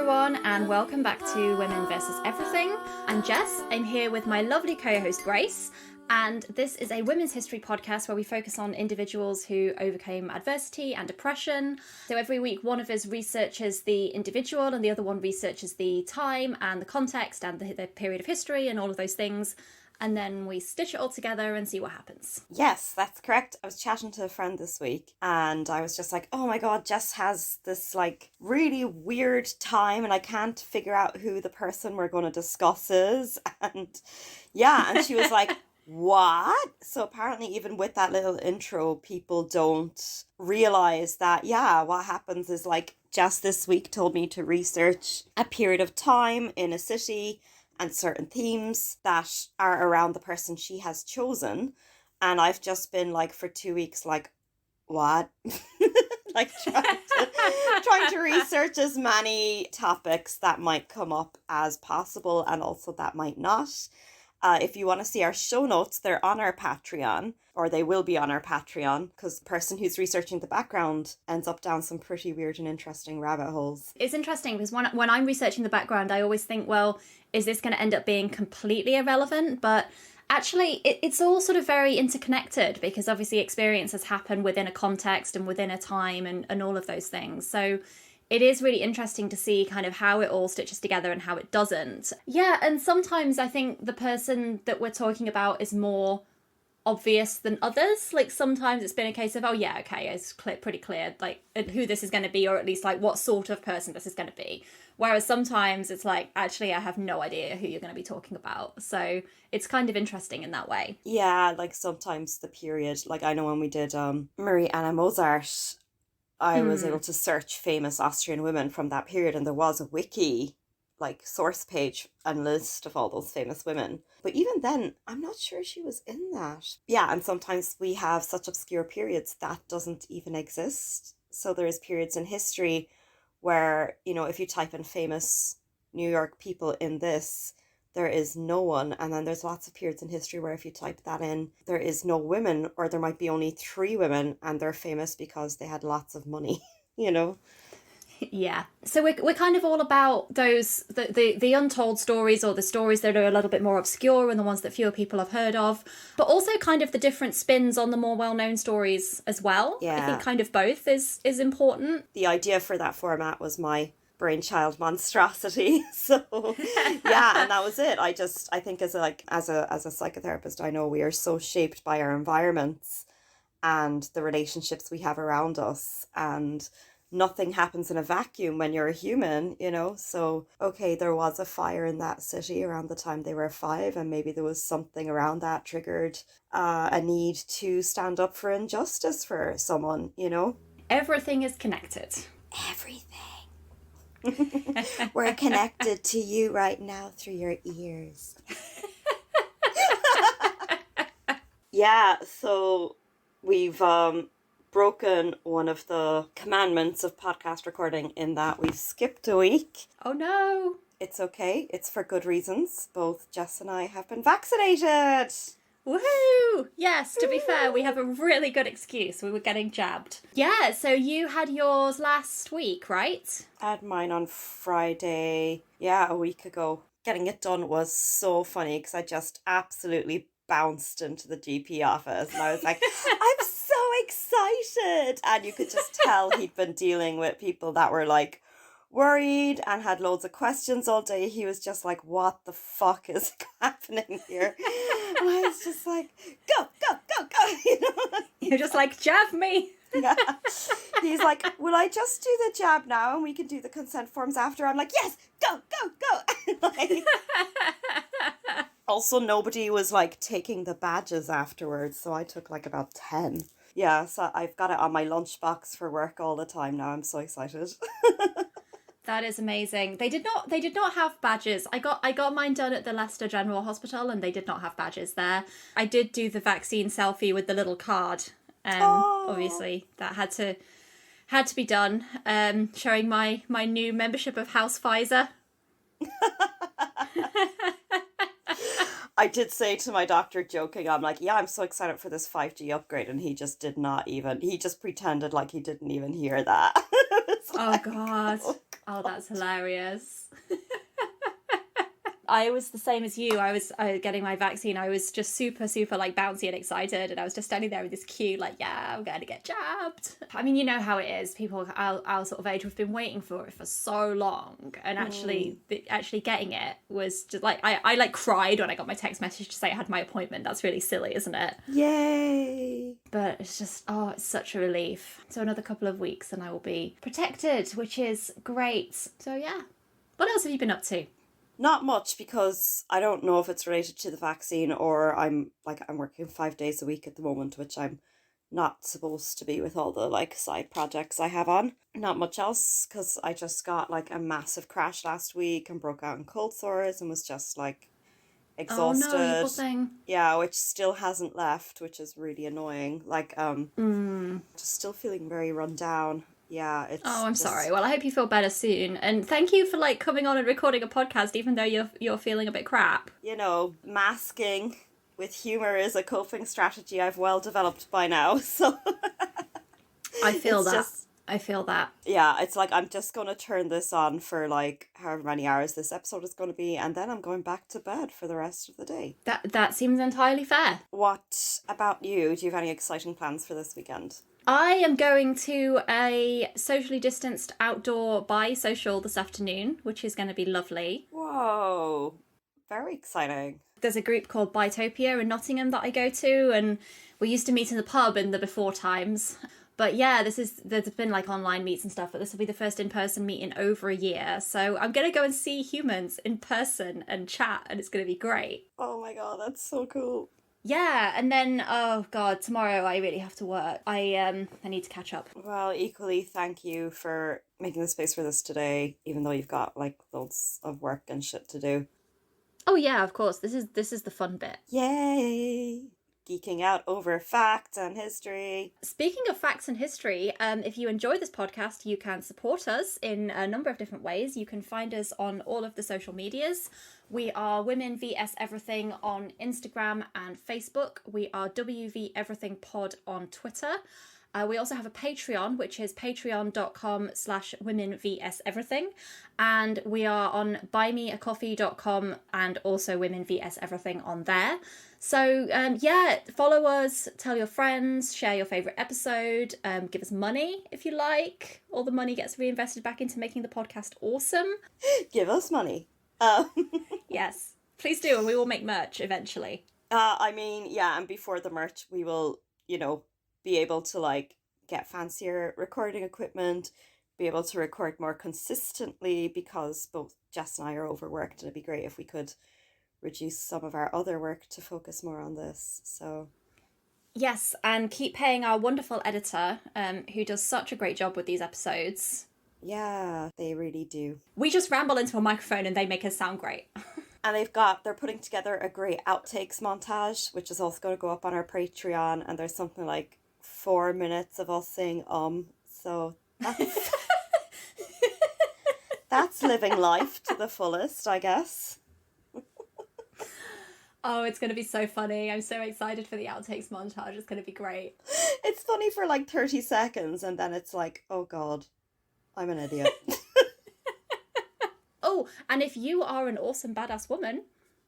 everyone, and welcome back to Women vs. Everything. I'm Jess. I'm here with my lovely co-host Grace, and this is a women's history podcast where we focus on individuals who overcame adversity and oppression. So every week one of us researches the individual and the other one researches the time and the context and the period of history and all of those things. And then we stitch it all together and see what happens. Yes, that's correct. I was chatting to a friend this week and I was just like, oh my God, Jess has this like really weird time and I can't figure out who the person we're going to discuss is. And she was like, what? So apparently even with that little intro, people don't realize that, what happens is like Jess this week told me to research a period of time in a city and certain themes that are around the person she has chosen. And I've just been like for 2 weeks like, what? Like trying to research as many topics that might come up as possible and also that might not. If you want to see our show notes, they're on our Patreon, or they will be on our Patreon, because the person who's researching the background ends up down some pretty weird and interesting rabbit holes. It's interesting because when I'm researching the background, I always think, well, is this going to end up being completely irrelevant? But actually, it's all sort of very interconnected because obviously experiences happen within a context and within a time and all of those things. So it is really interesting to see kind of how it all stitches together and how it doesn't. Yeah, and sometimes I think the person that we're talking about is more obvious than others. Like sometimes it's been a case of, oh yeah, okay, it's pretty clear like who this is going to be, or at least like what sort of person this is going to be. Whereas sometimes it's like, actually, I have no idea who you're going to be talking about. So it's kind of interesting in that way. Yeah, like sometimes the period, like I know when we did Marie Anna Mozart, I was able to search famous Austrian women from that period, and there was a wiki like source page and list of all those famous women. But even then, I'm not sure she was in that. Yeah, and sometimes we have such obscure periods that doesn't even exist. So there's periods in history where, you know, if you type in famous New York people in this, there is no one. And then there's lots of periods in history where if you type that in, there is no women, or there might be only 3 women and they're famous because they had lots of money, you know? Yeah. So we're kind of all about those, the untold stories, or the stories that are a little bit more obscure and the ones that fewer people have heard of, but also kind of the different spins on the more well-known stories as well. Yeah. I think kind of both is important. The idea for that format was my brainchild monstrosity. So yeah, and that was it. I think as a psychotherapist, I know we are so shaped by our environments and the relationships we have around us, and nothing happens in a vacuum when you're a human, you know. So okay, there was a fire in that city around the time they were 5, and maybe there was something around that triggered a need to stand up for injustice for someone, you know. Everything is connected. Everything. We're connected to you right now through your ears. Yeah, so we've broken one of the commandments of podcast recording in that we've skipped a week. Oh no. It's okay. It's for good reasons. Both Jess and I have been vaccinated. Woohoo! Yes, to be fair, we have a really good excuse. We were getting jabbed. Yeah, so you had yours last week, right? I had mine on Friday. Yeah, a week ago. Getting it done was so funny because I just absolutely bounced into the GP office and I was like, I'm so excited. And you could just tell he'd been dealing with people that were like worried and had loads of questions all day. He was just like, what the fuck is happening here? And I was just like, go, you know? You're just like, jab me. Yeah. He's like, will I just do the jab now and we can do the consent forms after? I'm like, yes, go. Like, also, nobody was like taking the badges afterwards, so I took like about 10. Yeah, so I've got it on my lunchbox for work all the time now. I'm so excited. That is amazing. They did not have badges. I got mine done at the Leicester General Hospital and they did not have badges there. I did do the vaccine selfie with the little card. Obviously that had to be done. Showing my new membership of House Pfizer. I did say to my doctor joking, I'm like, yeah, I'm so excited for this 5G upgrade. And he just pretended like he didn't even hear that. Oh, God. Oh, Oh, that's hilarious. I was the same as you. I was getting my vaccine. I was just super, super like bouncy and excited. And I was just standing there with this queue like, yeah, I'm going to get jabbed. I mean, you know how it is. People our sort of age, we've been waiting for it for so long. And actually getting it was just like, I like cried when I got my text message to say I had my appointment. That's really silly, isn't it? Yay. But it's just, oh, it's such a relief. So another couple of weeks and I will be protected, which is great. So yeah. What else have you been up to? Not much, because I don't know if it's related to the vaccine, or I'm working 5 days a week at the moment, which I'm not supposed to be with all the like side projects I have on. Not much else, because I just got like a massive crash last week and broke out in cold sores and was just like exhausted. Oh no, you poor thing. Yeah, which still hasn't left, which is really annoying. Like just still feeling very run down. Yeah, it's. Oh, I'm sorry. Well, I hope you feel better soon, and thank you for like coming on and recording a podcast, even though you're feeling a bit crap. You know, masking with humor is a coping strategy I've well developed by now. So I feel that. I feel that. Yeah, it's like I'm just going to turn this on for like however many hours this episode is going to be, and then I'm going back to bed for the rest of the day. That seems entirely fair. What about you? Do you have any exciting plans for this weekend? I am going to a socially distanced outdoor bi-social this afternoon, which is going to be lovely. Whoa, very exciting. There's a group called Bitopia in Nottingham that I go to, and we used to meet in the pub in the before times. But yeah, there's been like online meets and stuff, but this will be the first in-person meet in over a year. So I'm going to go and see humans in person and chat, and it's going to be great. Oh my god, that's so cool. Yeah, and then, oh god, tomorrow I really have to work. I need to catch up. Well, equally, thank you for making the space for this today, even though you've got like loads of work and shit to do. Oh yeah, of course. This is the fun bit. Yay! Geeking out over facts and history. Speaking of facts and history, if you enjoy this podcast, you can support us in a number of different ways. You can find us on all of the social medias. We are Women vs Everything on Instagram and Facebook. We are WV Everything Pod on Twitter. We also have a Patreon, which is patreon.com/women vs everything. And we are on buymeacoffee.com and also Women vs Everything on there. So, yeah, follow us, tell your friends, share your favourite episode, give us money if you like. All the money gets reinvested back into making the podcast awesome. Give us money. Yes, please do, and we will make merch eventually. I mean, yeah, and before the merch, we will, be able to like get fancier recording equipment, be able to record more consistently, because both Jess and I are overworked, and it'd be great if we could reduce some of our other work to focus more on this. So yes, and keep paying our wonderful editor, who does such a great job with these episodes. Yeah, they really do. We just ramble into a microphone and they make us sound great. And they're putting together a great outtakes montage, which is also going to go up on our Patreon, and there's something like 4 minutes of us saying so that's that's living life to the fullest, I guess. Oh, it's going to be so funny. I'm so excited for the outtakes montage. It's going to be great. It's funny for like 30 seconds, and then it's like, oh god, I'm an idiot. Oh, and if you are an awesome badass woman,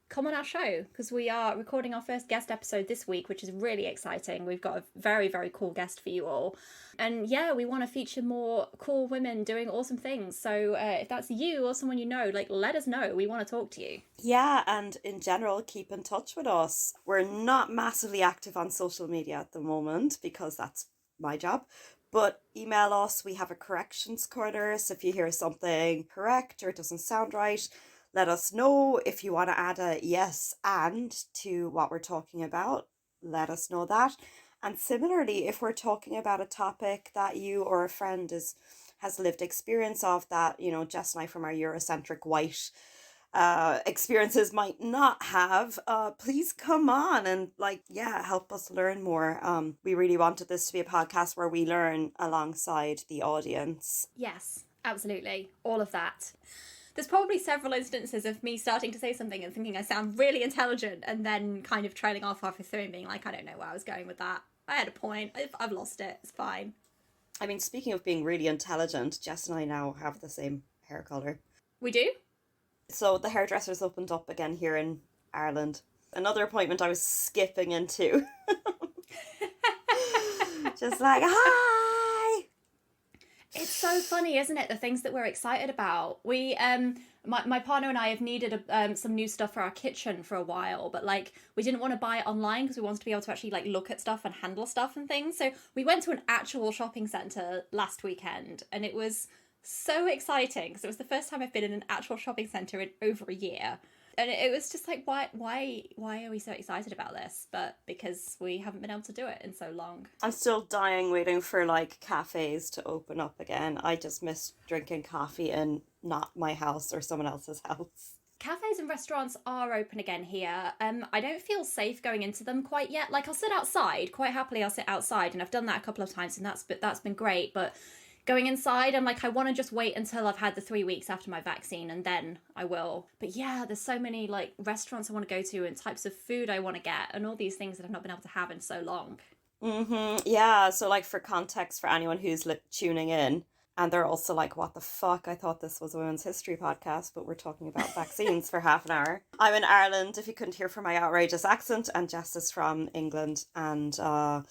come on our show, because we are recording our first guest episode this week, which is really exciting. We've got a very, very cool guest for you all. And yeah, we want to feature more cool women doing awesome things. So if that's you or someone you know, like, let us know. We want to talk to you. Yeah, and in general, keep in touch with us. We're not massively active on social media at the moment, because that's my job. But email us. We have a corrections corner, so if you hear something correct or it doesn't sound right, let us know. If you want to add a yes and to what we're talking about, let us know that. And similarly, if we're talking about a topic that you or a friend has lived experience of that, Jess and I from our Eurocentric white experiences might not have, please come on and help us learn more. We really wanted this to be a podcast where we learn alongside the audience. Yes, absolutely. All of that. There's probably several instances of me starting to say something and thinking I sound really intelligent, and then kind of trailing off halfway through and being like, I don't know where I was going with that. I had a point. I've lost it. It's fine. I mean, speaking of being really intelligent, Jess and I now have the same hair colour. We do? So the hairdressers opened up again here in Ireland. Another appointment I was skipping into. Just like, hi! It's so funny, isn't it? The things that we're excited about. We, my partner and I have needed some new stuff for our kitchen for a while, but like we didn't want to buy it online because we wanted to be able to actually like look at stuff and handle stuff and things. So we went to an actual shopping centre last weekend, and it was so exciting because it was the first time I've been in an actual shopping centre in over a year. And it was just like, why are we so excited about this? But because we haven't been able to do it in so long. I'm still dying waiting for like cafes to open up again. I just miss drinking coffee in not my house or someone else's house. Cafes and restaurants are open again here. I don't feel safe going into them quite yet. Like I'll sit outside, quite happily I'll sit outside, and I've done that a couple of times and that's been great. But going inside, I'm like, I want to just wait until I've had the 3 weeks after my vaccine and then I will. But yeah, there's so many like restaurants I want to go to and types of food I want to get and all these things that I've not been able to have in so long. Yeah, so like for context for anyone who's tuning in, and they're also like, what the fuck? I thought this was a women's history podcast, but we're talking about vaccines for half an hour. I'm in Ireland, if you couldn't hear from my outrageous accent, and Jess is from England. And so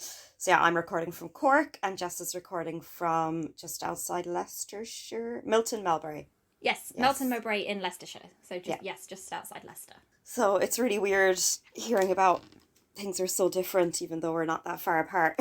yeah, I'm recording from Cork, and Jess is recording from just outside Leicestershire, Milton Mowbray. Yes, Milton Mowbray in Leicestershire. So just outside Leicester. So it's really weird hearing about things are so different, even though we're not that far apart.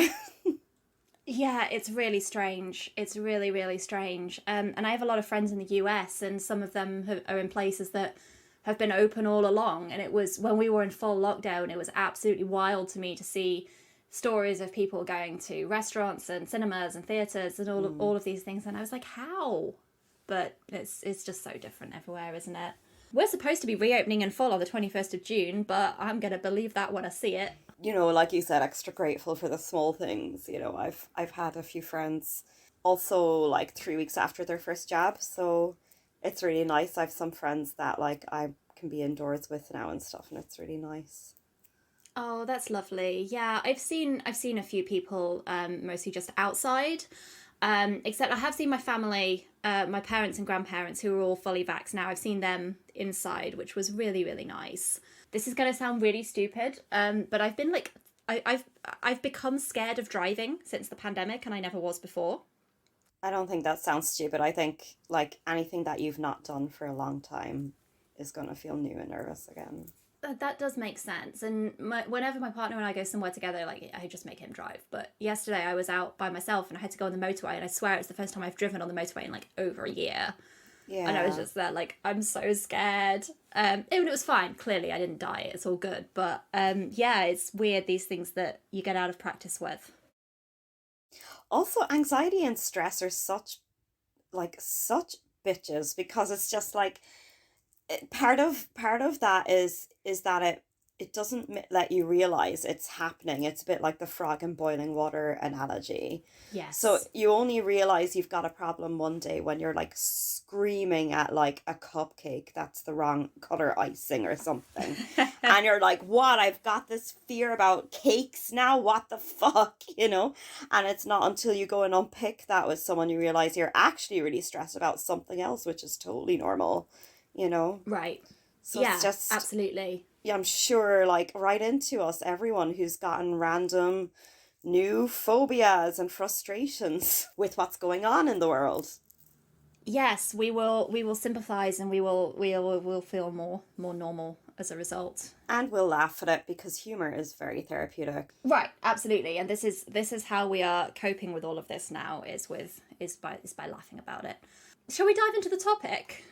Yeah, it's really strange. It's really, really strange. And I have a lot of friends in the US, and some of them are in places that have been open all along. And it was when we were in full lockdown, it was absolutely wild to me to see stories of people going to restaurants and cinemas and theatres and all of these things. And I was like, how? But it's just so different everywhere, isn't it? We're supposed to be reopening in full on the 21st of June, but I'm going to believe that when I see it. You know, like you said, extra grateful for the small things. You know, I've had a few friends also like 3 weeks after their first jab, so it's really nice. I have some friends that like I can be indoors with now and stuff, and it's really nice. Oh, that's lovely. Yeah, I've seen a few people, mostly just outside. Except I have seen my family, my parents and grandparents who are all fully vaxxed now. I've seen them inside, which was really, really nice. This is going to sound really stupid, but I've been like, I've become scared of driving since the pandemic, and I never was before. I don't think that sounds stupid. I think like anything that you've not done for a long time is going to feel new and nervous again. That does make sense. And whenever my partner and I go somewhere together, like I just make him drive. But yesterday I was out by myself and I had to go on the motorway, and I swear it's the first time I've driven on the motorway in like over a year. Yeah. And I was just there like, I'm so scared. It was fine. Clearly I didn't die. It's all good. But yeah, it's weird, these things that you get out of practice with. Also, anxiety and stress are such bitches, because it's just like, part of that is that it doesn't let you realize it's happening. It's a bit like the frog in boiling water analogy. Yes. So you only realize you've got a problem one day when you're like screaming at like a cupcake that's the wrong color icing or something. And you're like, what? I've got this fear about cakes now? What the fuck? You know? And it's not until you go and unpick that with someone you realize you're actually really stressed about something else, which is totally normal. You know? Right. So yeah, it's just, absolutely. Yeah, I'm sure like right into us, everyone who's gotten random new phobias and frustrations with what's going on in the world. Yes, we will sympathise, and we'll feel more normal as a result. And we'll laugh at it, because humour is very therapeutic. Right, absolutely. And this is how we are coping with all of this now, is by laughing about it. Shall we dive into the topic?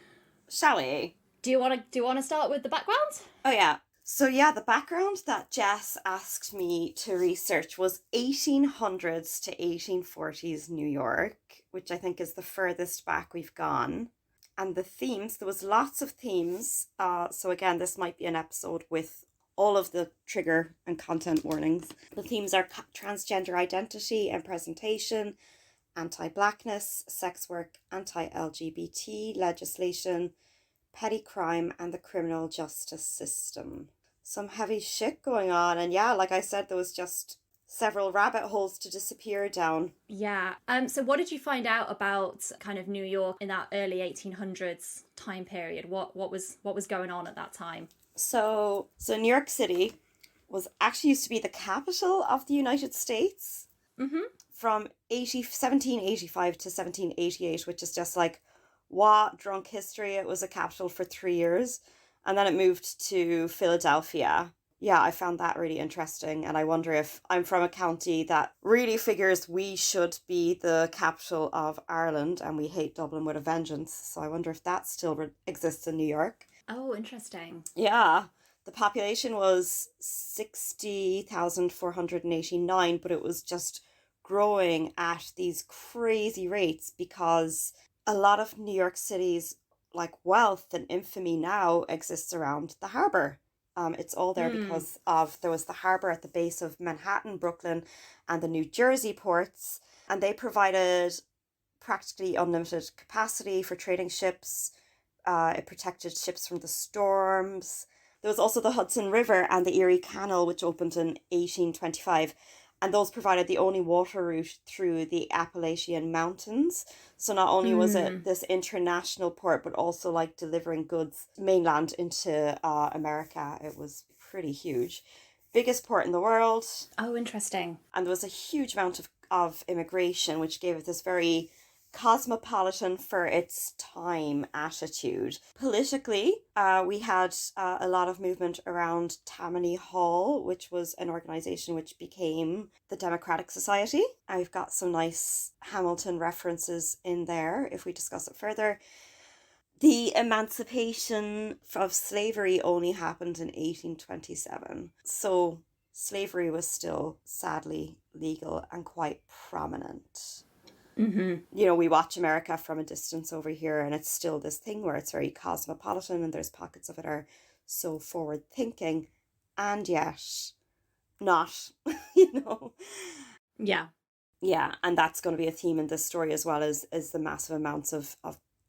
Shall we? Do you want to start with the background? Oh yeah. So yeah, the background that Jess asked me to research was 1800s to 1840s New York, which I think is the furthest back we've gone. And the themes, there was lots of themes. So again, this might be an episode with all of the trigger and content warnings. The themes are transgender identity and presentation, anti-blackness, sex work, anti-LGBT legislation, petty crime, and the criminal justice system. Some heavy shit going on. And yeah, like I said, there was just several rabbit holes to disappear down. Yeah. So what did you find out about kind of New York in that early 1800s time period? What was going on at that time? So New York City was actually used to be the capital of the United States from 1785 to 1788, which is just like, what drunk history. It was a capital for 3 years, and then it moved to Philadelphia. Yeah, I found that really interesting, and I wonder if I'm from a county that really figures we should be the capital of Ireland, and we hate Dublin with a vengeance. So I wonder if that still exists in New York. Oh, interesting. Yeah, the population was 60,489, but it was just growing at these crazy rates because a lot of New York City's like wealth and infamy now exists around the harbor. It's all there because there was the harbor at the base of Manhattan, Brooklyn, and the New Jersey ports, and they provided practically unlimited capacity for trading ships. It protected ships from the storms. There was also the Hudson River and the Erie Canal, which opened in 1825. And those provided the only water route through the Appalachian Mountains. So not only was it this international port, but also like delivering goods mainland into America. It was pretty huge. Biggest port in the world. Oh, interesting. And there was a huge amount of immigration, which gave it this very cosmopolitan for its time attitude. Politically, we had a lot of movement around Tammany Hall, which was an organization which became the Democratic Society. I've got some nice Hamilton references in there if we discuss it further. The emancipation of slavery only happened in 1827. So slavery was still sadly legal and quite prominent. You know, we watch America from a distance over here, and it's still this thing where it's very cosmopolitan, and there's pockets of it are so forward thinking, and yet not, you know. Yeah. Yeah, and that's going to be a theme in this story as well as the massive amounts of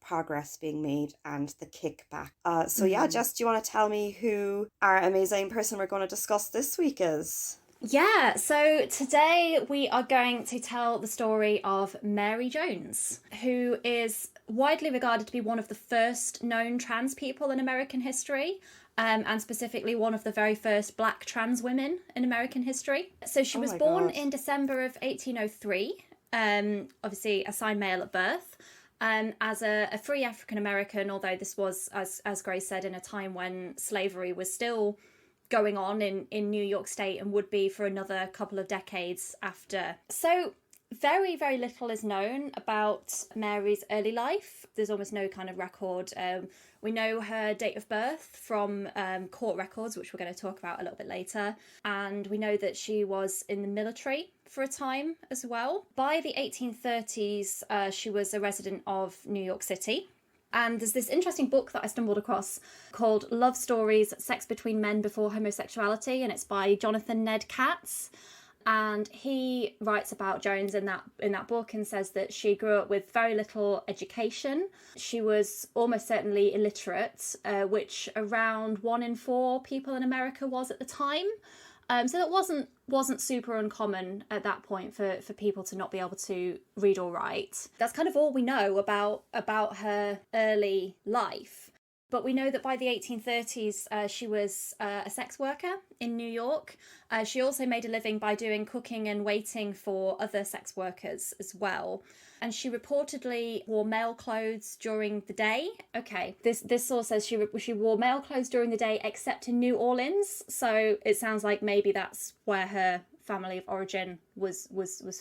progress being made and the kickback. So yeah, Jess, do you want to tell me who our amazing person we're going to discuss this week is? Yeah, so today we are going to tell the story of Mary Jones, who is widely regarded to be one of the first known trans people in American history, and specifically one of the very first Black trans women in American history. So she was born in December of 1803, obviously assigned male at birth, as a free African American, although this was, as Grace said, in a time when slavery was still going on in New York State and would be for another couple of decades after. So very, very little is known about Mary's early life. There's almost no kind of record. We know her date of birth from court records, which we're going to talk about a little bit later. And we know that she was in the military for a time as well. By the 1830s, she was a resident of New York City. And there's this interesting book that I stumbled across called Love Stories, Sex Between Men Before Homosexuality, and it's by Jonathan Ned Katz. And he writes about Jones in that book and says that she grew up with very little education. She was almost certainly illiterate, which around 1 in 4 people in America was at the time. So that wasn't super uncommon at that point for people to not be able to read or write. That's kind of all we know about her early life. But we know that by the 1830s, she was a sex worker in New York. She also made a living by doing cooking and waiting for other sex workers as well. And she reportedly wore male clothes during the day. Okay, this source says she wore male clothes during the day except in New Orleans. So it sounds like maybe that's where her family of origin was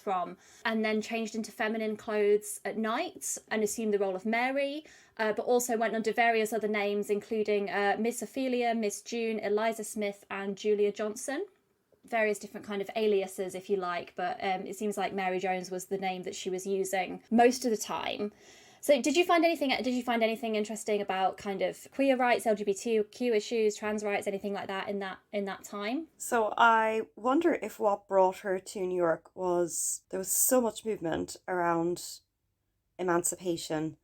from, and then changed into feminine clothes at night and assumed the role of Mary, but also went under various other names, including Miss Ophelia, Miss June, Eliza Smith, and Julia Johnson. Various different kind of aliases, if you like, but it seems like Mary Jones was the name that she was using most of the time. So did you find anything interesting about kind of queer rights, LGBTQ issues, trans rights, anything like that in that time? So I wonder if what brought her to New York was there was so much movement around emancipation.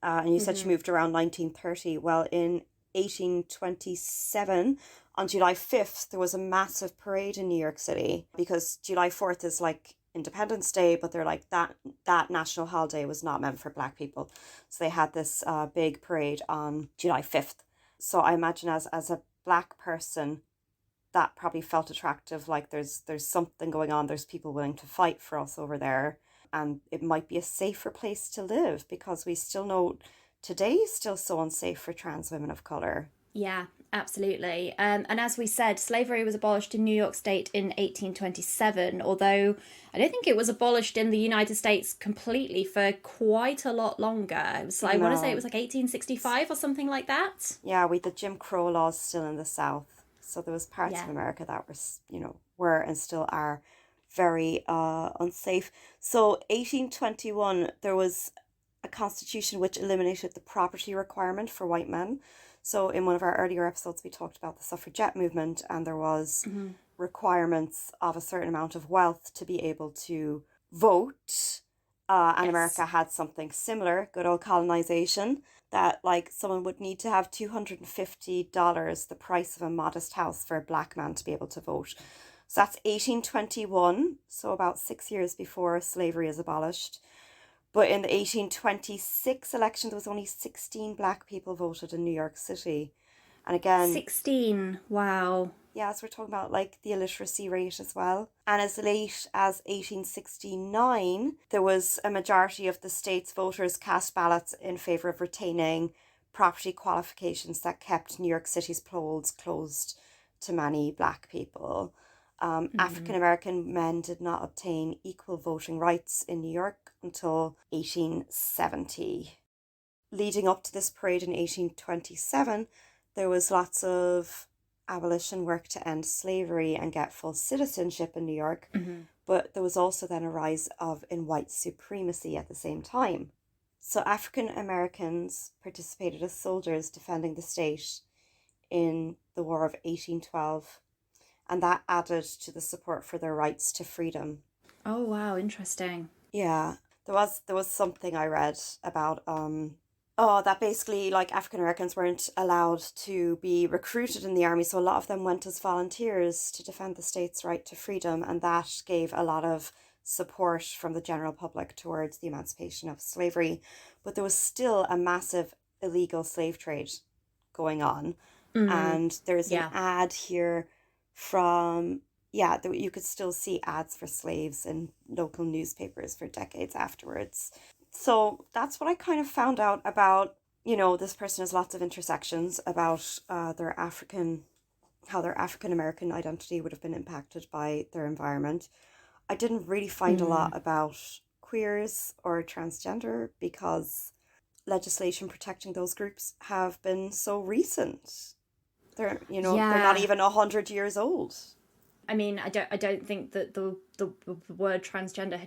And you said she moved around 1930. Well, in 1827, on July 5th, there was a massive parade in New York City because July 4th is like Independence Day, but they're like that national holiday was not meant for Black people. So they had this big parade on July 5th. So I imagine as a Black person, that probably felt attractive. Like there's something going on. There's people willing to fight for us over there. And it might be a safer place to live because we still know today is still so unsafe for trans women of colour. Yeah, absolutely. And as we said, slavery was abolished in New York State in 1827, although I don't think it was abolished in the United States completely for quite a lot longer. It was, I want to say it was like 1865 or something like that. Yeah, with the Jim Crow laws still in the South. So there was parts of America that were and still are very unsafe. So 1821, there was a constitution which eliminated the property requirement for white men. So in one of our earlier episodes, we talked about the suffragette movement, and there was requirements of a certain amount of wealth to be able to vote. And America had something similar, good old colonization, that like someone would need to have $250, the price of a modest house, for a Black man to be able to vote. So that's 1821, so about 6 years before slavery is abolished. But in the 1826 election, there was only 16 Black people voted in New York City. And again... 16, wow. Yeah, so we're talking about like the illiteracy rate as well. And as late as 1869, there was a majority of the state's voters cast ballots in favour of retaining property qualifications that kept New York City's polls closed to many Black people. African American men did not obtain equal voting rights in New York until 1870. Leading up to this parade in 1827, there was lots of abolition work to end slavery and get full citizenship in New York. But there was also then a rise in white supremacy at the same time. So African Americans participated as soldiers defending the state in the War of 1812. And that added to the support for their rights to freedom. Oh, wow, interesting. Yeah, there was something I read about that basically like African Americans weren't allowed to be recruited in the army, so a lot of them went as volunteers to defend the state's right to freedom, and that gave a lot of support from the general public towards the emancipation of slavery. But there was still a massive illegal slave trade going on, and there's an ad here from you could still see ads for slaves in local newspapers for decades afterwards. So that's what I kind of found out about, this person has lots of intersections about how their African American identity would have been impacted by their environment. I didn't really find a lot about queers or transgender because legislation protecting those groups have been so recent. They're not even 100 years old. I mean, I don't think that the word transgender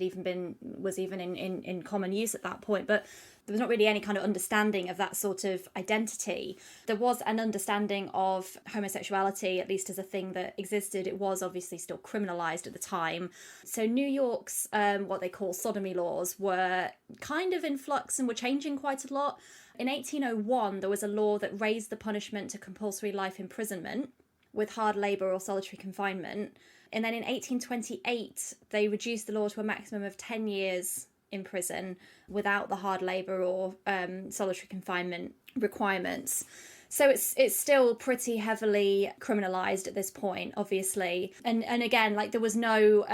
was even in common use at that point, but there was not really any kind of understanding of that sort of identity. There was an understanding of homosexuality, at least as a thing that existed. It was obviously still criminalized at the time. So New York's what they call sodomy laws were kind of in flux and were changing quite a lot. In 1801, there was a law that raised the punishment to compulsory life imprisonment with hard labour or solitary confinement. And then in 1828, they reduced the law to a maximum of 10 years in prison without the hard labour or solitary confinement requirements. So it's still pretty heavily criminalised at this point, obviously. And again, like there was no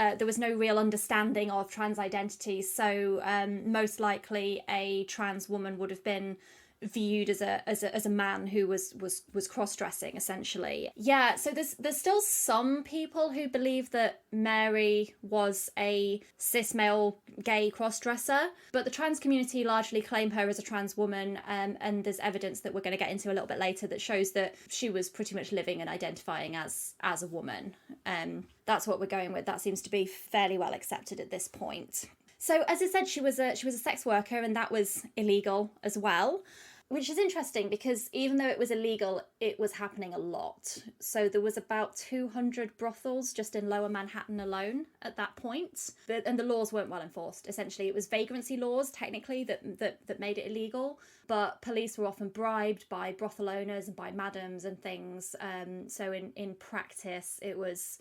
real understanding of trans identities. So most likely a trans woman would have been viewed as a man who was cross-dressing, essentially. Yeah, so there's still some people who believe that Mary was a cis male gay cross-dresser, but the trans community largely claim her as a trans woman, and there's evidence that we're going to get into a little bit later that shows that she was pretty much living and identifying as a woman. That's what we're going with. That seems to be fairly well accepted at this point. So as I said, she was a sex worker, and that was illegal as well. Which is interesting because even though it was illegal, it was happening a lot. So there was about 200 brothels just in Lower Manhattan alone at that point. And the laws weren't well enforced. Essentially, it was vagrancy laws, technically, that made it illegal. But police were often bribed by brothel owners and by madams and things. So in practice, it was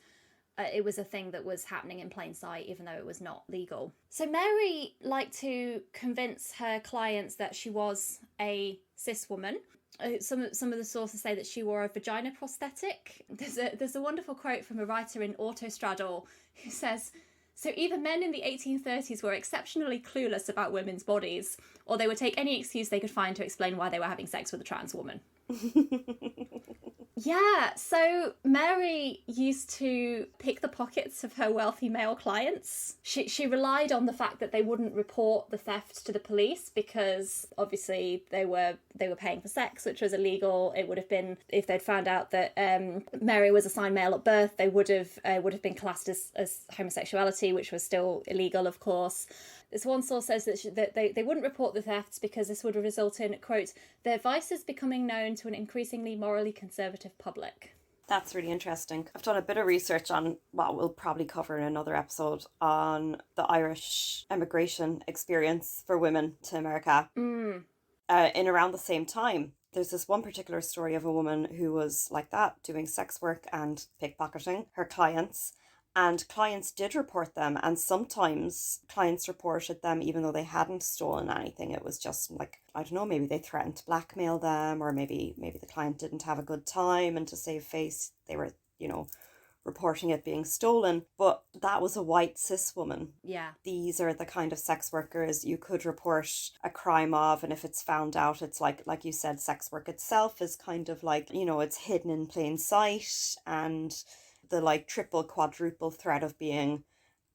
a thing that was happening in plain sight, even though it was not legal. So Mary liked to convince her clients that she was a cis woman. Some of the sources say that she wore a vagina prosthetic. There's a wonderful quote from a writer in Autostraddle who says, "So either men in the 1830s were exceptionally clueless about women's bodies, or they would take any excuse they could find to explain why they were having sex with a trans woman." Yeah, so Mary used to pick the pockets of her wealthy male clients. She relied on the fact that they wouldn't report the theft to the police because obviously they were paying for sex, which was illegal. It would have been, if they'd found out that Mary was assigned male at birth, they would have been classed as homosexuality, which was still illegal, of course. This one source says that they wouldn't report the thefts because this would result in, quote, their vices becoming known to an increasingly morally conservative public. That's really interesting. I've done a bit of research on what we'll probably cover in another episode on the Irish immigration experience for women to America. In around the same time. There's this one particular story of a woman who was like that, doing sex work and pickpocketing her clients. And clients did report them, and sometimes clients reported them even though they hadn't stolen anything. It was just like, I don't know, maybe they threatened to blackmail them, or maybe the client didn't have a good time, and to save face, they were, reporting it being stolen. But that was a white cis woman. Yeah. These are the kind of sex workers you could report a crime of, and if it's found out, it's like you said, sex work itself is kind of like, it's hidden in plain sight, and the like triple quadruple threat of being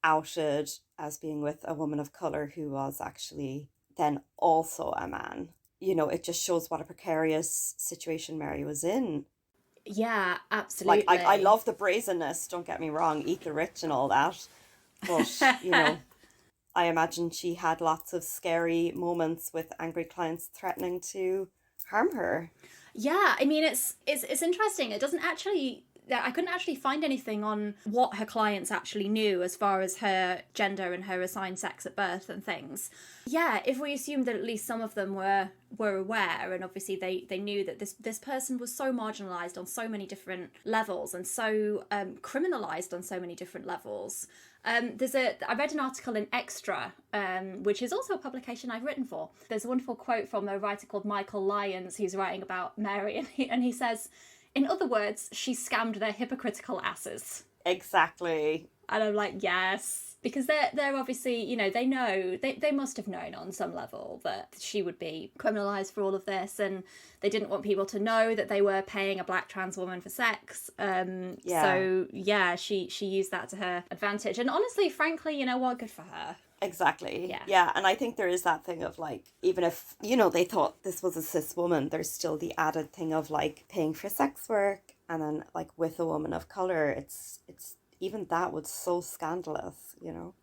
outed as being with a woman of color who was actually then also a man. It just shows what a precarious situation Mary was in. Yeah, absolutely. Like, I love the brazenness, don't get me wrong, eat the rich and all that. But, I imagine she had lots of scary moments with angry clients threatening to harm her. Yeah, I mean, it's interesting. It doesn't actually... I couldn't actually find anything on what her clients actually knew as far as her gender and her assigned sex at birth and things. Yeah, if we assume that at least some of them were aware, and obviously they knew that this person was so marginalised on so many different levels and so criminalised on so many different levels. I read an article in Extra, which is also a publication I've written for. There's a wonderful quote from a writer called Michael Lyons who's writing about Mary, and he says, "In other words, she scammed their hypocritical asses." Exactly. And I'm like, yes. Because they're obviously, they must have known on some level that she would be criminalised for all of this, and they didn't want people to know that they were paying a black trans woman for sex. So, yeah, she used that to her advantage. And honestly, frankly, you know what? Good for her. Exactly. Yeah. And I think there is that thing of like, even if, they thought this was a cis woman, there's still the added thing of like paying for sex work, and then like with a woman of colour, it's even that was so scandalous,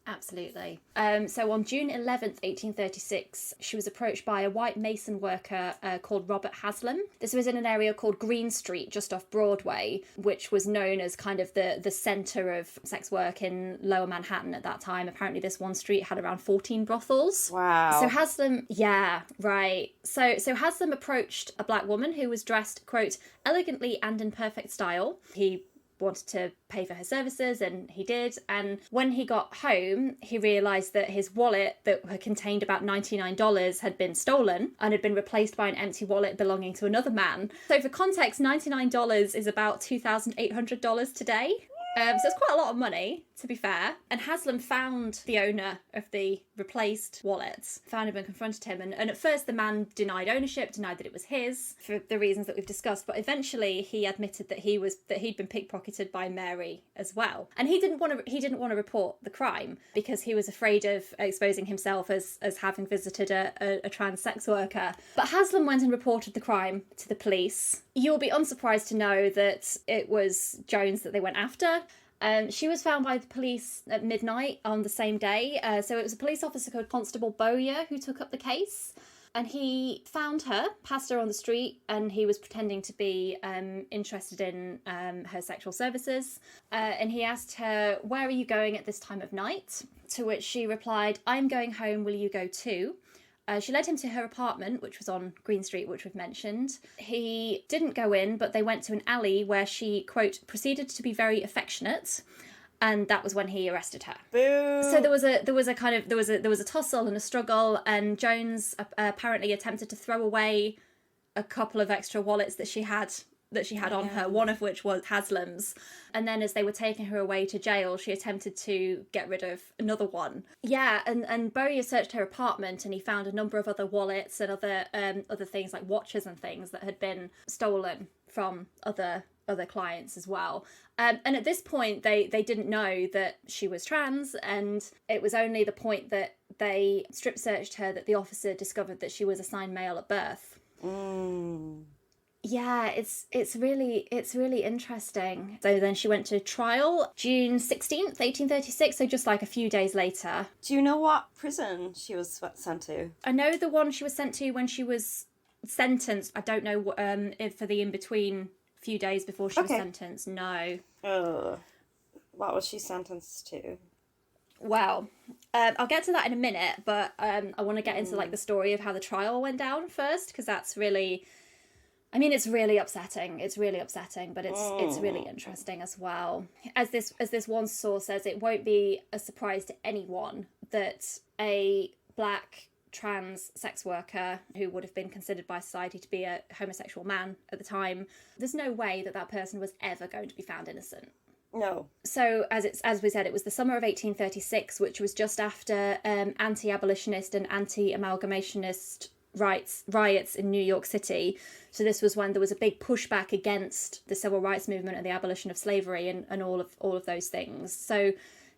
Absolutely. So on June 11th, 1836, she was approached by a white mason worker called Robert Haslam. This was in an area called Green Street, just off Broadway, which was known as kind of the centre of sex work in Lower Manhattan at that time. Apparently this one street had around 14 brothels. Wow. So Haslam, yeah, right. So Haslam approached a black woman who was dressed, quote, elegantly and in perfect style. He wanted to pay for her services, and he did. And when he got home, he realised that his wallet that had contained about $99 had been stolen and had been replaced by an empty wallet belonging to another man. So for context, $99 is about $2,800 today. So it's quite a lot of money, to be fair. And Haslam found the owner of the replaced wallet, found him and confronted him. And at first the man denied ownership, denied that it was his, for the reasons that we've discussed. But eventually he admitted that he'd been pickpocketed by Mary as well. And he didn't want to report the crime because he was afraid of exposing himself as having visited a trans sex worker. But Haslam went and reported the crime to the police. You'll be unsurprised to know that it was Jones that they went after. She was found by the police at midnight on the same day. So it was a police officer called Constable Bowyer who took up the case. And he found her, passed her on the street, and he was pretending to be interested in her sexual services. And he asked her, "Where are you going at this time of night?" To which she replied, "I'm going home, will you go too?" She led him to her apartment, which was on Green Street, which we've mentioned. He didn't go in, but they went to an alley where she, quote, proceeded to be very affectionate. And that was when he arrested her. Boo. So there was a tussle and a struggle, and Jones apparently attempted to throw away a couple of extra wallets that she had on her, one of which was Haslam's. And then as they were taking her away to jail, she attempted to get rid of another one. Yeah, and Bowyer searched her apartment, and he found a number of other wallets and other things like watches and things that had been stolen from other clients as well. And at this point, they didn't know that she was trans, and it was only the point that they strip searched her that the officer discovered that she was assigned male at birth. Yeah, it's really interesting. So then she went to trial June 16th, 1836, so just like a few days later. Do you know what prison she was sent to? I know the one she was sent to when she was sentenced. I don't know if for the in-between few days before she was sentenced. No. What was she sentenced to? Well, I'll get to that in a minute, but I want to get into like the story of how the trial went down first, because that's really, I mean, it's really upsetting. It's really upsetting, but it's really interesting as well. As this one source says, it won't be a surprise to anyone that a black trans sex worker who would have been considered by society to be a homosexual man at the time, there's no way that person was ever going to be found innocent. No. So as we said, it was the summer of 1836, which was just after anti-abolitionist and anti-amalgamationist riots in New York City. So this was when there was a big pushback against the civil rights movement and the abolition of slavery and all of those things. So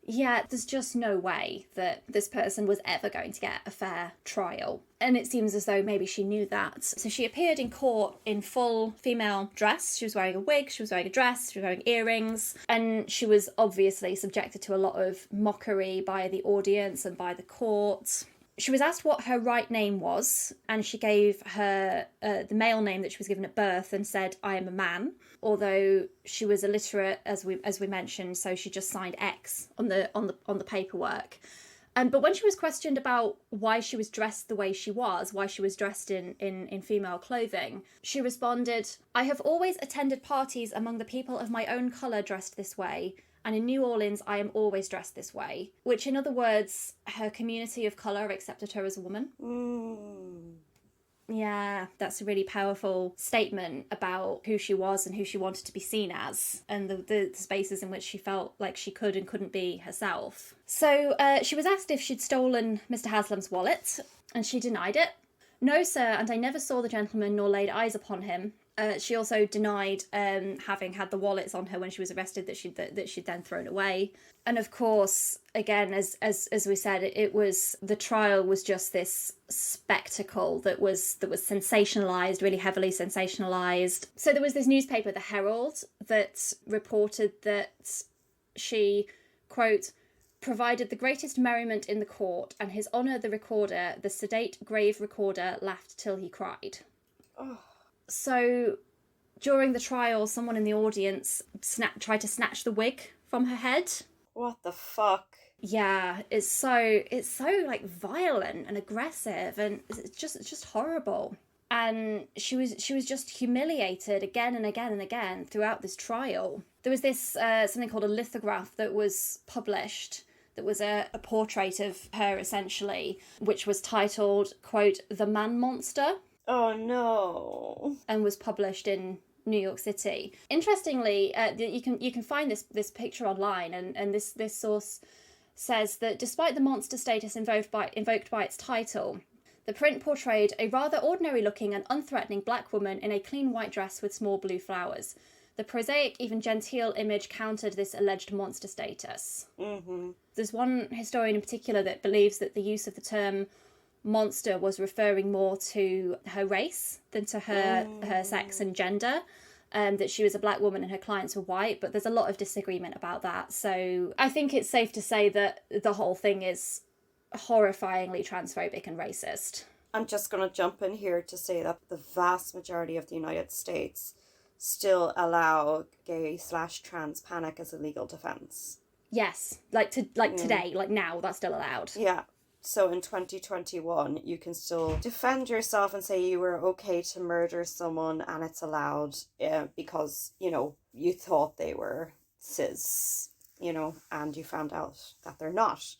yeah, there's just no way that this person was ever going to get a fair trial. And it seems as though maybe she knew that. So she appeared in court in full female dress. She was wearing a wig, she was wearing a dress, she was wearing earrings. And she was obviously subjected to a lot of mockery by the audience and by the court. She was asked what her right name was, and she gave her the male name that she was given at birth and said, "I am a man," although she was illiterate, as we mentioned, so she just signed X on the paperwork. But when she was questioned about why she was dressed the way she was, why she was dressed in female clothing, she responded, "I have always attended parties among the people of my own colour dressed this way, and in New Orleans I am always dressed this way," which in other words, her community of colour accepted her as a woman. Yeah, that's a really powerful statement about who she was and who she wanted to be seen as, and the spaces in which she felt like she could and couldn't be herself. So she was asked if she'd stolen Mr. Haslam's wallet, and she denied it. "No, sir, and I never saw the gentleman nor laid eyes upon him." She also denied having had the wallets on her when she was arrested that she'd then thrown away. And of course, again, as we said, it was, the trial was just this spectacle that was sensationalized, really heavily sensationalized. So there was this newspaper, the Herald, that reported that she, quote, "provided the greatest merriment in the court, and His Honour the Recorder, the sedate grave recorder, laughed till he cried." Oh. So during the trial, someone in the audience tried to snatch the wig from her head. What the fuck? Yeah, it's so like violent and aggressive, and it's just horrible. And she was just humiliated again and again and again throughout this trial. There was this something called a lithograph that was published, that was a portrait of her essentially, which was titled, quote, "The Man Monster." Oh no. And was published in New York City. Interestingly, you can find this picture online, and this source says that despite the monster status invoked by its title, the print portrayed a rather ordinary-looking and unthreatening black woman in a clean white dress with small blue flowers. The prosaic, even genteel image countered this alleged monster status. Mm-hmm. There's one historian in particular that believes that the use of the term monster was referring more to her race than to her sex and gender, that she was a black woman and her clients were white, but there's a lot of disagreement about that. So I think it's safe to say that the whole thing is horrifyingly transphobic and racist. I'm just going to jump in here to say that the vast majority of the United States still allow gay/trans panic as a legal defense. Yes, today, like now, that's still allowed. Yeah. So in 2021, you can still defend yourself and say you were okay to murder someone, and it's allowed because, you thought they were cis, and you found out that they're not.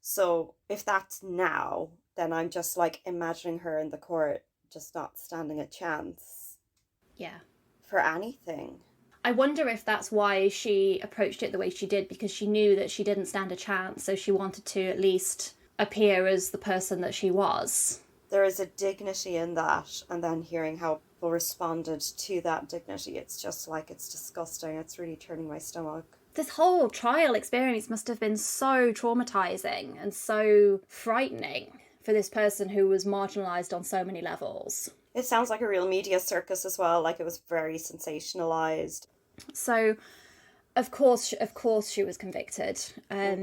So if that's now, then I'm just like imagining her in the court just not standing a chance. Yeah. For anything. I wonder if that's why she approached it the way she did, because she knew that she didn't stand a chance, so she wanted to at least appear as the person that she was. There is a dignity in that, and then hearing how people responded to that dignity, it's just like, it's disgusting. It's really turning my stomach. This whole trial experience must have been so traumatizing and so frightening for this person who was marginalized on so many levels. It sounds like a real media circus as well, like it was very sensationalized. So, of course she was convicted.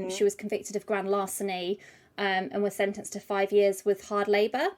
She was convicted of grand larceny and was sentenced to 5 years with hard labour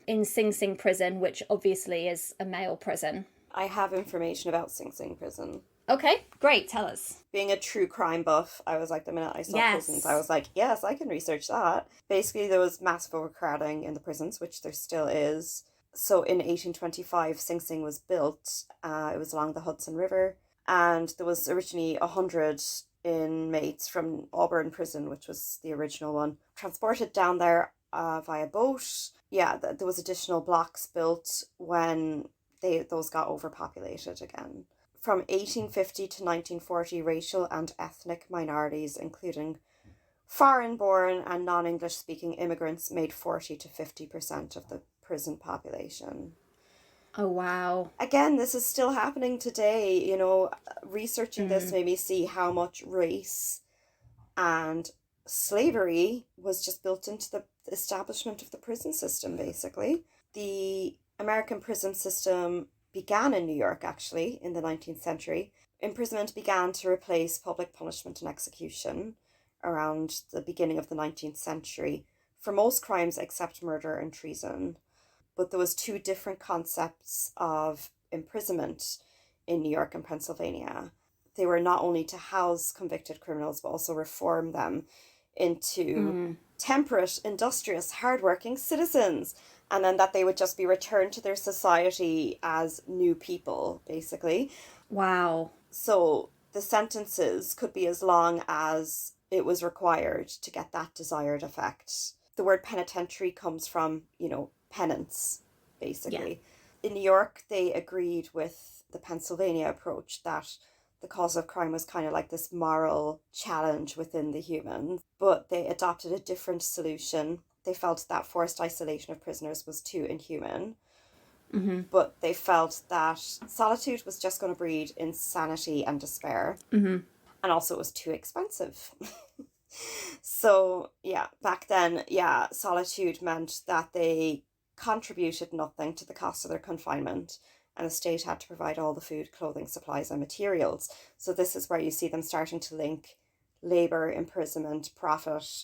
in Sing Sing prison, which obviously is a male prison. I have information about Sing Sing prison. Okay, great, tell us. Being a true crime buff, I was like, the minute I saw prisons, I was like, yes, I can research that. Basically, there was massive overcrowding in the prisons, which there still is. So in 1825, Sing Sing was built. It was along the Hudson River. And there was originally 100 inmates from Auburn Prison, which was the original one, transported down there via boat. Yeah, there was additional blocks built when those got overpopulated again. From 1850 to 1940, racial and ethnic minorities, including foreign-born and non-English speaking immigrants, made 40 to 50% of the prison population. Oh, wow. Again, this is still happening today. Researching this made me see how much race and slavery was just built into the establishment of the prison system, basically. The American prison system began in New York, actually, in the 19th century. Imprisonment began to replace public punishment and execution around the beginning of the 19th century for most crimes except murder and treason. But there was 2 different concepts of imprisonment in New York and Pennsylvania. They were not only to house convicted criminals, but also reform them into temperate, industrious, hardworking citizens. And then that they would just be returned to their society as new people, basically. Wow. So the sentences could be as long as it was required to get that desired effect. The word penitentiary comes from, penance, basically. Yeah. In New York, they agreed with the Pennsylvania approach that the cause of crime was kind of like this moral challenge within the human, but they adopted a different solution. They felt that forced isolation of prisoners was too inhuman, but they felt that solitude was just going to breed insanity and despair, and also it was too expensive. So, back then, solitude meant that they contributed nothing to the cost of their confinement, and the state had to provide all the food, clothing, supplies, and materials. So this is where you see them starting to link labour, imprisonment, profit,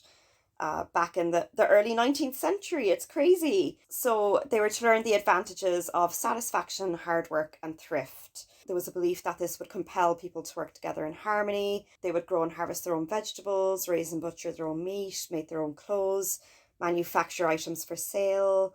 back in the early 19th century. It's crazy. So they were to learn the advantages of satisfaction, hard work, and thrift. There was a belief that this would compel people to work together in harmony. They would grow and harvest their own vegetables, raise and butcher their own meat, make their own clothes, manufacture items for sale,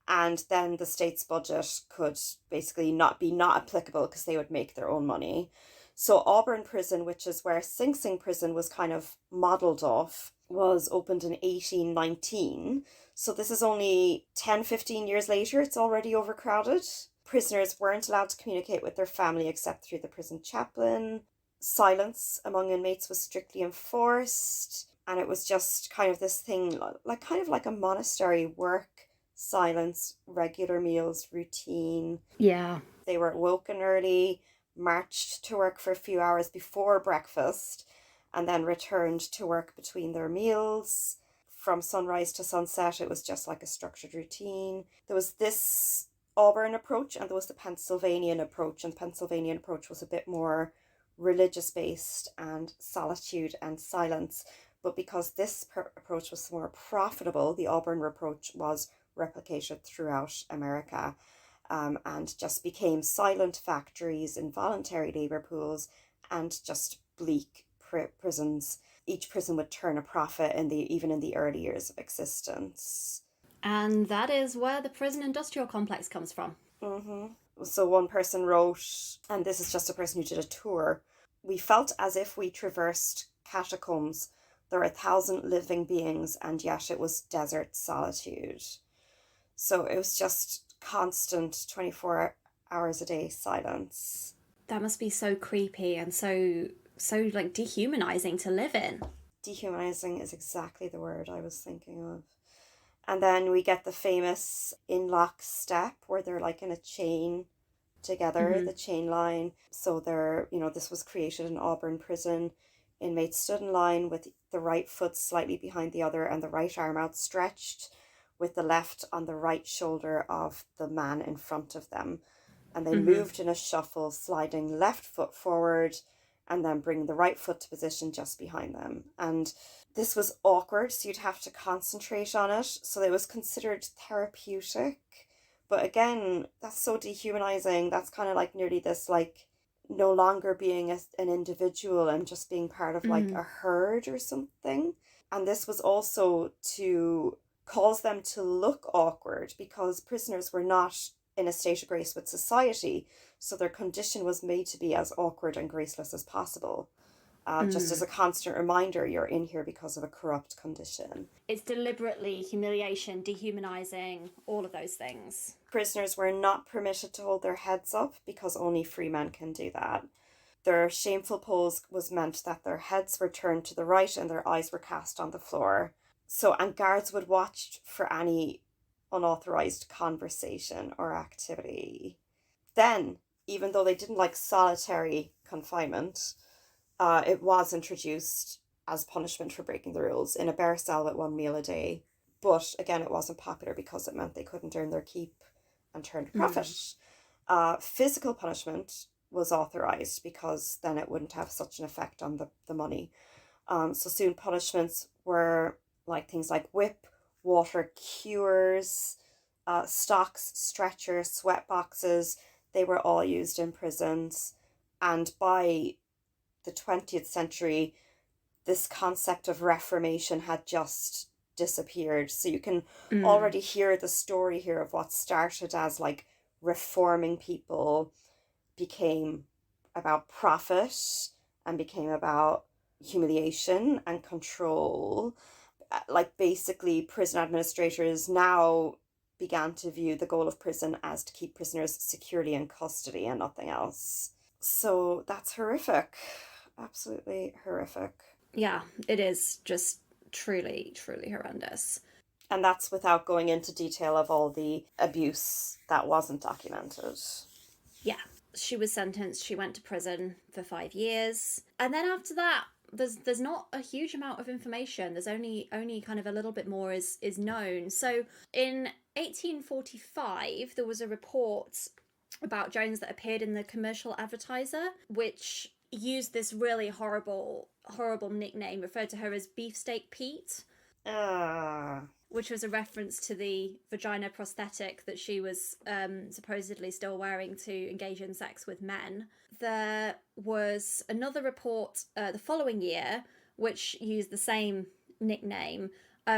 and then the state's budget could basically not applicable because they would make their own money. So Auburn Prison, which is where Sing Sing Prison was kind of modelled off, was opened in 1819. So this is only 10-15 years later. It's already overcrowded. Prisoners weren't allowed to communicate with their family except through the prison chaplain. Silence among inmates was strictly enforced. And it was just kind of this thing, like a monastery: work, silence, regular meals, routine. Yeah. They were woken early, marched to work for a few hours before breakfast, and then returned to work between their meals. From sunrise to sunset, it was just like a structured routine. There was this Auburn approach and there was the Pennsylvanian approach, and the Pennsylvanian approach was a bit more religious-based and solitude and silence. But because this approach was more profitable, the Auburn approach was replicated throughout America, and just became silent factories, involuntary labour pools, and just bleak prisons. Each prison would turn a profit even in the early years of existence. And that is where the prison industrial complex comes from. So one person wrote, and this is just a person who did a tour, "We felt as if we traversed catacombs. There were 1,000 living beings, and yet it was desert solitude." So it was just constant 24 hours a day silence. That must be so creepy and so like dehumanizing to live in. Dehumanizing is exactly the word I was thinking of. And then we get the famous in-lock step where they're like in a chain together, the chain line. So this was created in Auburn prison. Inmates stood in line with the right foot slightly behind the other and the right arm outstretched, with the left on the right shoulder of the man in front of them. And they moved in a shuffle, sliding left foot forward and then bring the right foot to position just behind them. And this was awkward, so you'd have to concentrate on it. So it was considered therapeutic. But again, that's so dehumanizing. That's kind of like nearly this, like, no longer being an individual and just being part of like a herd or something. And this was also to cause them to look awkward, because prisoners were not in a state of grace with society, so their condition was made to be as awkward and graceless as possible. Just as a constant reminder, you're in here because of a corrupt condition. It's deliberately humiliation, dehumanizing, all of those things. Prisoners were not permitted to hold their heads up, because only free men can do that. Their shameful pose was meant that their heads were turned to the right and their eyes were cast on the floor. And guards would watch for any unauthorized conversation or activity. Then, even though they didn't like solitary confinement, it was introduced as punishment for breaking the rules in a bare cell with 1 meal a day. But again, it wasn't popular because it meant they couldn't earn their keep and turn a profit. Physical punishment was authorized because then it wouldn't have such an effect on the money. So soon punishments were like things like whip, water cures, stocks, stretchers, sweat boxes. They were all used in prisons. And by the 20th century, this concept of reformation had just disappeared. So you can already hear the story here of what started as like reforming people became about profit and became about humiliation and control. Like basically prison administrators now began to view the goal of prison as to keep prisoners securely in custody and nothing else. So that's horrific. Absolutely horrific. Yeah, it is just truly, truly horrendous. And that's without going into detail of all the abuse that wasn't documented. Yeah, she was sentenced. She went to prison for 5 years. And then after that, there's not a huge amount of information. There's only kind of a little bit more is known. So in 1845, there was a report about Jones that appeared in the Commercial Advertiser, which used this really horrible nickname, referred to her as Beefsteak Pete, which was a reference to the vagina prosthetic that she was supposedly still wearing to engage in sex with men. There was another report the following year which used the same nickname,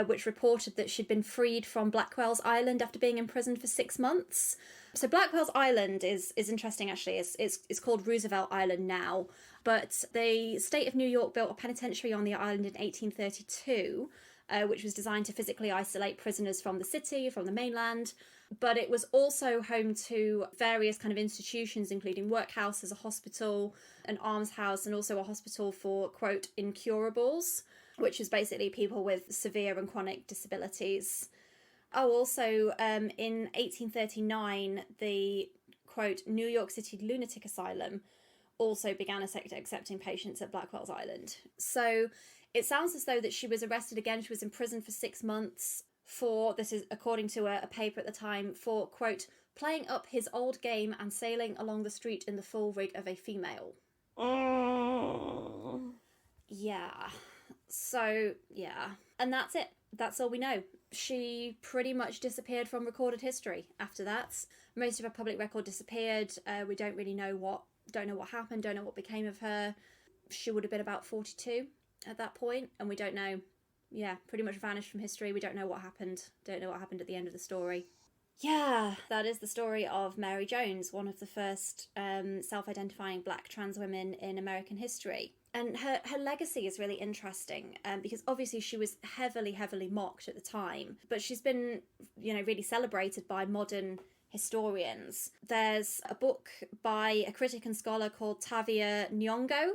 which reported that she'd been freed from Blackwell's Island after being imprisoned for 6 months. So Blackwell's Island is interesting, actually. It's called Roosevelt Island now, but the state of New York built a penitentiary on the island in 1832, which was designed to physically isolate prisoners from the city, from the mainland. But it was also home to various kind of institutions, including workhouses, a hospital, an almshouse, and also a hospital for, quote, incurables, which is basically people with severe and chronic disabilities. Oh, also, in 1839, the, quote, New York City Lunatic Asylum also began accepting patients at Blackwell's Island. So it sounds as though that she was arrested again. She was in prison for 6 months for, this is according to a paper at the time, for, quote, playing up his old game and sailing along the street in the full rig of a female. Yeah. So, yeah. And that's it. That's all we know. she pretty much disappeared from recorded history after that. Most of her public record disappeared. We don't really know what happened, don't know what became of her. She would have been about 42 at that point, and we don't know. Yeah, pretty much vanished from history. We don't know what happened. Don't know what happened at the end of the story. Yeah, that is the story of Mary Jones, one of the first self-identifying black trans women in American history. And her legacy is really interesting because obviously she was heavily mocked at the time, but she's been, really celebrated by modern historians. There's a book by a critic and scholar called Tavia Nyong'o.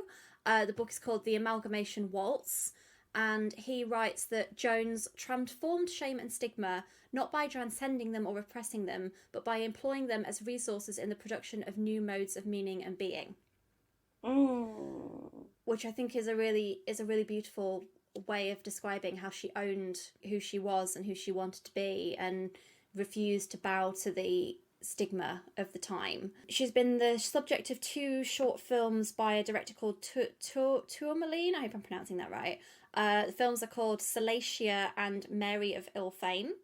The book is called The Amalgamation Waltz. And he writes that Jones transformed shame and stigma not by transcending them or repressing them, but by employing them as resources in the production of new modes of meaning and being. Which I think is a really beautiful way of describing how she owned who she was and who she wanted to be, and refused to bow to the stigma of the time. She's been the subject of 2 short films by a director called Tourmaline. I hope I'm pronouncing that right. The films are called Salacia and Mary of Ill Fame.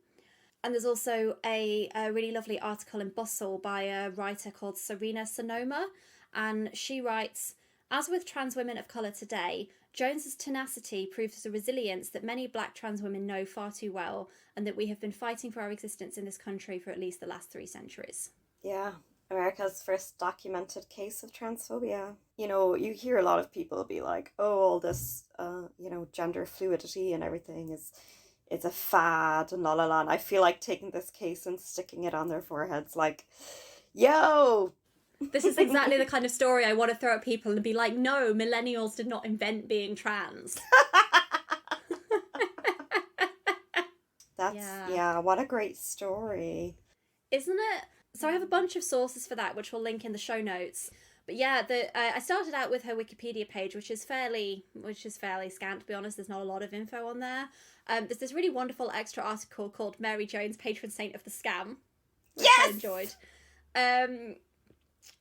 And there's also a really lovely article in Bustle by a writer called Serena Sonoma. And she writes, as with trans women of colour today, Jones's tenacity proves the resilience that many black trans women know far too well, and that we have been fighting for our existence in this country for at least the last 3 centuries. Yeah, America's first documented case of transphobia. You hear a lot of people be like, oh, all this, gender fluidity and everything is a fad and la la la. And I feel like taking this case and sticking it on their foreheads like, yo! This is exactly the kind of story I want to throw at people and be like, no, millennials did not invent being trans. What a great story. Isn't it? So I have a bunch of sources for that, which we'll link in the show notes. But yeah, I started out with her Wikipedia page, which is fairly scant, to be honest. There's not a lot of info on there. There's this really wonderful extra article called Mary Jones, Patron Saint of the Scam, which I enjoyed.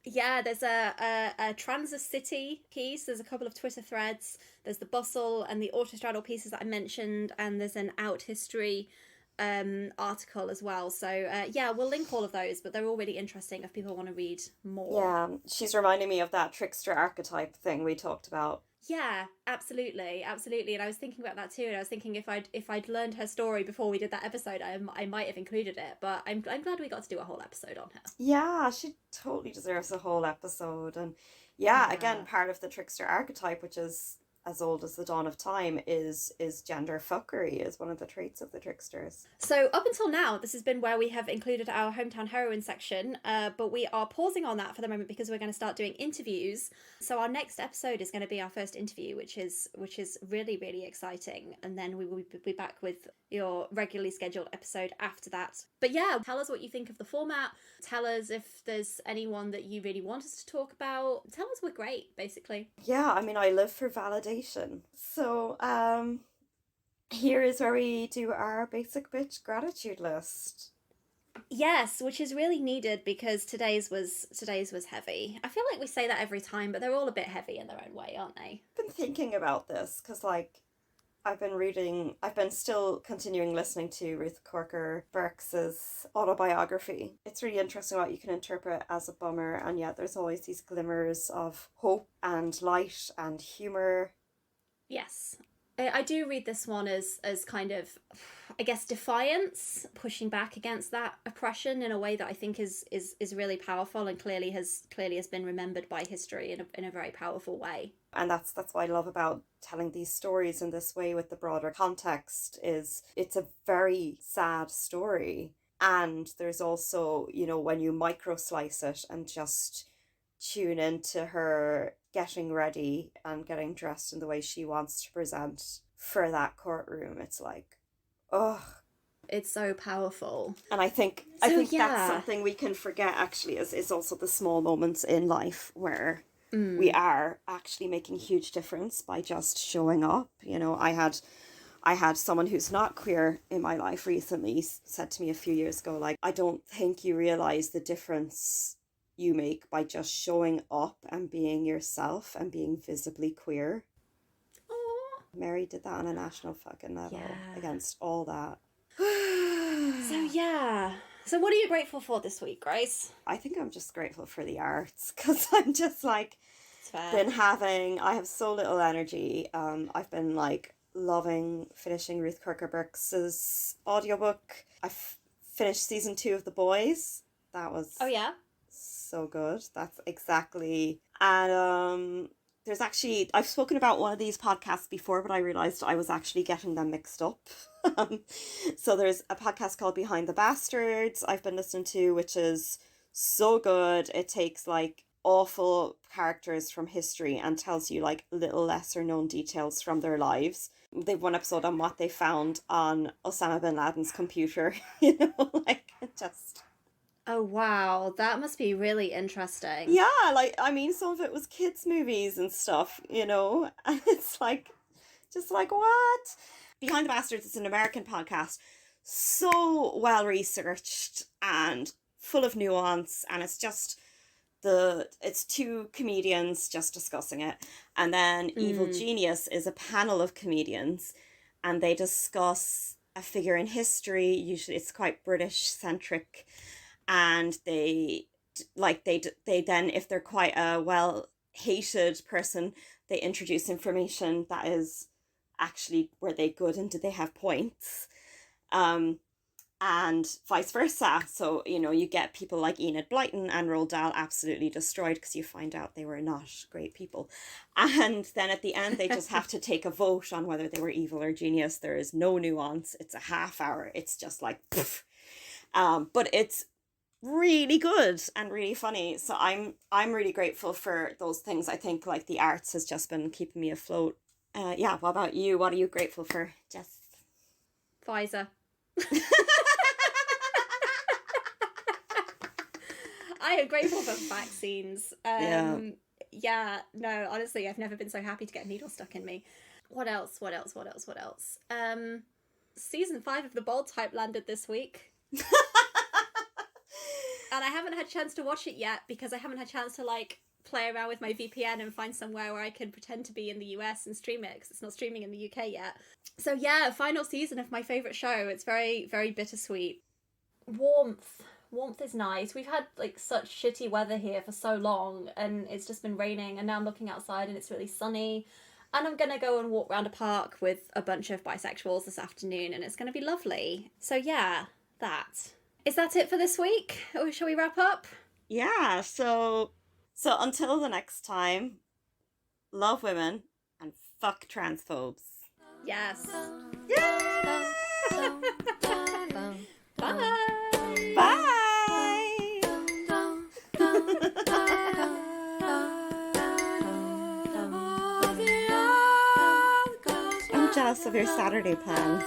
Yeah, there's a Transit City piece. There's a couple of Twitter threads. There's the Bustle and the Autostraddle pieces that I mentioned, and there's an Out History article as well. So we'll link all of those, but they're all really interesting if people want to read more. Yeah, she's reminding me of that trickster archetype thing we talked about. Yeah, absolutely. And I was thinking about that too, and I was thinking if I'd learned her story before we did that episode, I might have included it, but I'm glad we got to do a whole episode on her. Yeah, she totally deserves a whole episode. And yeah, again, part of the trickster archetype, which is as old as the dawn of time, is gender fuckery, is one of the traits of the tricksters. So up until now, this has been where we have included our hometown heroine section, but we are pausing on that for the moment because we're going to start doing interviews. So our next episode is going to be our first interview, which is really, really exciting. And then we will be back with your regularly scheduled episode after that. But yeah, tell us what you think of the format. Tell us if there's anyone that you really want us to talk about. Tell us we're great, basically. Yeah, I mean, I live for validation. So, here is where we do our basic bitch gratitude list. Yes, which is really needed because today's was heavy. I feel like we say that every time, but they're all a bit heavy in their own way, aren't they? I've been thinking about this because, I've been still continuing listening to Ruth Corker Burks's autobiography. It's really interesting what you can interpret as a bummer, and yet there's always these glimmers of hope and light and humour. Yes. I do read this one as kind of, I guess, defiance, pushing back against that oppression in a way that I think is really powerful and clearly has been remembered by history in a very powerful way. And that's what I love about telling these stories in this way with the broader context, is it's a very sad story. And there's also, when you micro slice it and just tune into her getting ready and getting dressed in the way she wants to present for that courtroom, it's like, oh, it's so powerful. And I think that's something we can forget actually, is also the small moments in life where we are actually making a huge difference by just showing up. I had someone who's not queer in my life recently said to me a few years ago, like, I don't think you realize the difference you make by just showing up and being yourself and being visibly queer. Aww. Mary did that on a national fucking level against all that. So yeah. So what are you grateful for this week, Grace? I think I'm just grateful for the arts, because I'm just like I have so little energy. I've been like loving finishing Ruth Kirker Brooks's audiobook. Finished season 2 of The Boys. That was so good. That's exactly. And there's actually, I've spoken about one of these podcasts before, but I realized I was actually getting them mixed up. So there's a podcast called Behind the Bastards I've been listening to, which is so good. It takes like awful characters from history and tells you like little lesser known details from their lives. They've one episode on what they found on Osama bin Laden's computer, you know, like just... Oh, wow. That must be really interesting. Yeah, like, I mean, some of it was kids' movies and stuff, you know, and it's like, just like, what? Behind the Bastards is an American podcast, so well researched and full of nuance, and it's just it's 2 comedians just discussing it, and then Evil Genius is a panel of comedians, and they discuss a figure in history. Usually it's quite British centric, and they then, if they're quite a well hated person, they introduce information that is actually, were they good and did they have points, and vice versa. So, you know, you get people like Enid Blyton and Roald Dahl absolutely destroyed because you find out they were not great people. And then at the end, they just have to take a vote on whether they were evil or genius. There is no nuance. It's a half hour. It's just like, poof. But it's really good and really funny. So I'm really grateful for those things. I think like the arts has just been keeping me afloat. Yeah, what about you? What are you grateful for, Jess? Pfizer. I am grateful for vaccines. Yeah, no, honestly, I've never been so happy to get a needle stuck in me. What else? Season 5 of The Bold Type landed this week. And I haven't had a chance to watch it yet because I haven't had a chance to like play around with my VPN and find somewhere where I can pretend to be in the US and stream it, because it's not streaming in the UK yet. So yeah, final season of my favourite show. It's very, very bittersweet. Warmth is nice. We've had like such shitty weather here for so long, and it's just been raining, and now I'm looking outside and it's really sunny, and I'm gonna go and walk around a park with a bunch of bisexuals this afternoon, and it's gonna be lovely. So yeah, is that it for this week, or shall we wrap up? Yeah, so until the next time, love women and fuck transphobes. Yes. Yay! Bye. Bye! I'm jealous of your Saturday plans.